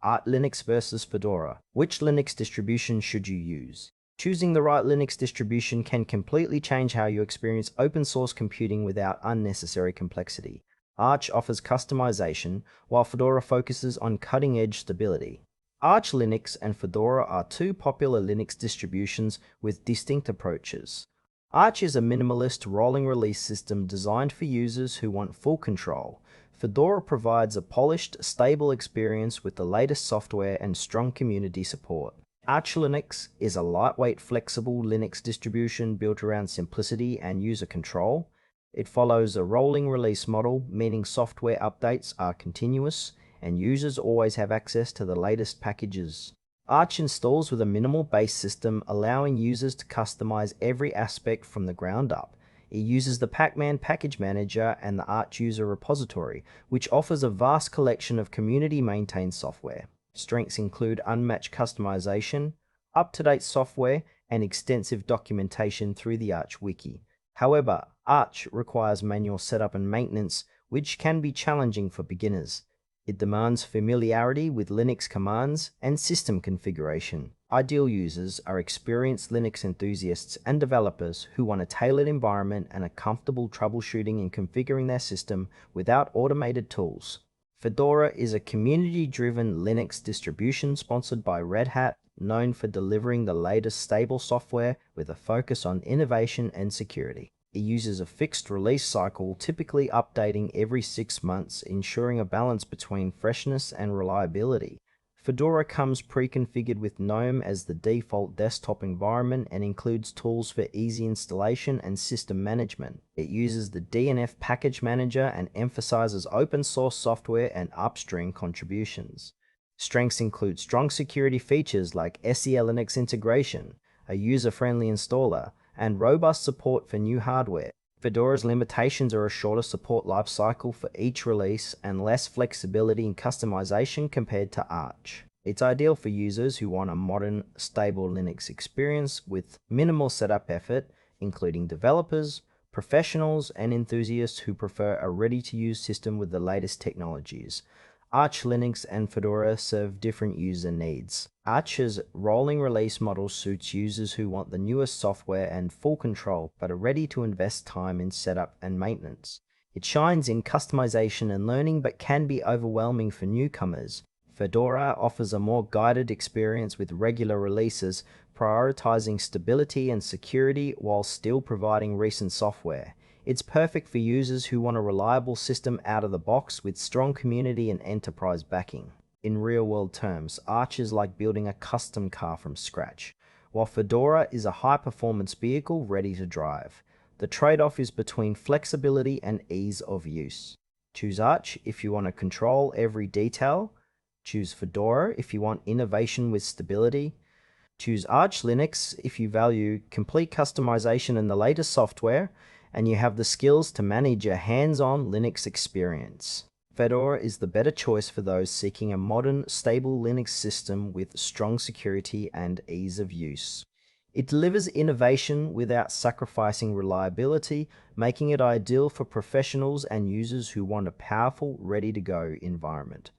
Arch Linux versus Fedora. Which Linux distribution should you use? Choosing the right Linux distribution can completely change how you experience open source computing without unnecessary complexity. Arch offers customization, while Fedora focuses on cutting-edge stability. Arch Linux and Fedora are two popular Linux distributions with distinct approaches. Arch is a minimalist rolling release system designed for users who want full control. Fedora provides a polished, stable experience with the latest software and strong community support. Arch Linux is a lightweight, flexible Linux distribution built around simplicity and user control. It follows a rolling release model, meaning software updates are continuous and users always have access to the latest packages. Arch installs with a minimal base system, allowing users to customize every aspect from the ground up. It uses the Pacman package manager and the Arch user repository, which offers a vast collection of community-maintained software. Strengths include unmatched customization, up-to-date software, and extensive documentation through the Arch wiki. However, Arch requires manual setup and maintenance, which can be challenging for beginners. It demands familiarity with Linux commands and system configuration. Ideal users are experienced Linux enthusiasts and developers who want a tailored environment and are comfortable troubleshooting and configuring their system without automated tools. Fedora is a community-driven Linux distribution sponsored by Red Hat, known for delivering the latest stable software with a focus on innovation and security. It uses a fixed release cycle, typically updating every 6 months, ensuring a balance between freshness and reliability. Fedora comes pre-configured with GNOME as the default desktop environment and includes tools for easy installation and system management. It uses the DNF package manager and emphasizes open source software and upstream contributions. Strengths include strong security features like SEL Linux integration, a user-friendly installer, and robust support for new hardware. Fedora's limitations are a shorter support lifecycle for each release and less flexibility in customization compared to Arch. It's ideal for users who want a modern, stable Linux experience with minimal setup effort, including developers, professionals, and enthusiasts who prefer a ready-to-use system with the latest technologies. Arch Linux and Fedora serve different user needs. Arch's rolling release model suits users who want the newest software and full control, but are ready to invest time in setup and maintenance. It shines in customization and learning, but can be overwhelming for newcomers. Fedora offers a more guided experience with regular releases, prioritizing stability and security while still providing recent software. It's perfect for users who want a reliable system out of the box with strong community and enterprise backing. In real-world terms, Arch is like building a custom car from scratch, while Fedora is a high-performance vehicle ready to drive. The trade-off is between flexibility and ease of use. Choose Arch if you want to control every detail. Choose Fedora if you want innovation with stability. Choose Arch Linux if you value complete customization and the latest software, and you have the skills to manage a hands-on Linux experience. Fedora is the better choice for those seeking a modern, stable Linux system with strong security and ease of use. It delivers innovation without sacrificing reliability, making it ideal for professionals and users who want a powerful, ready-to-go environment.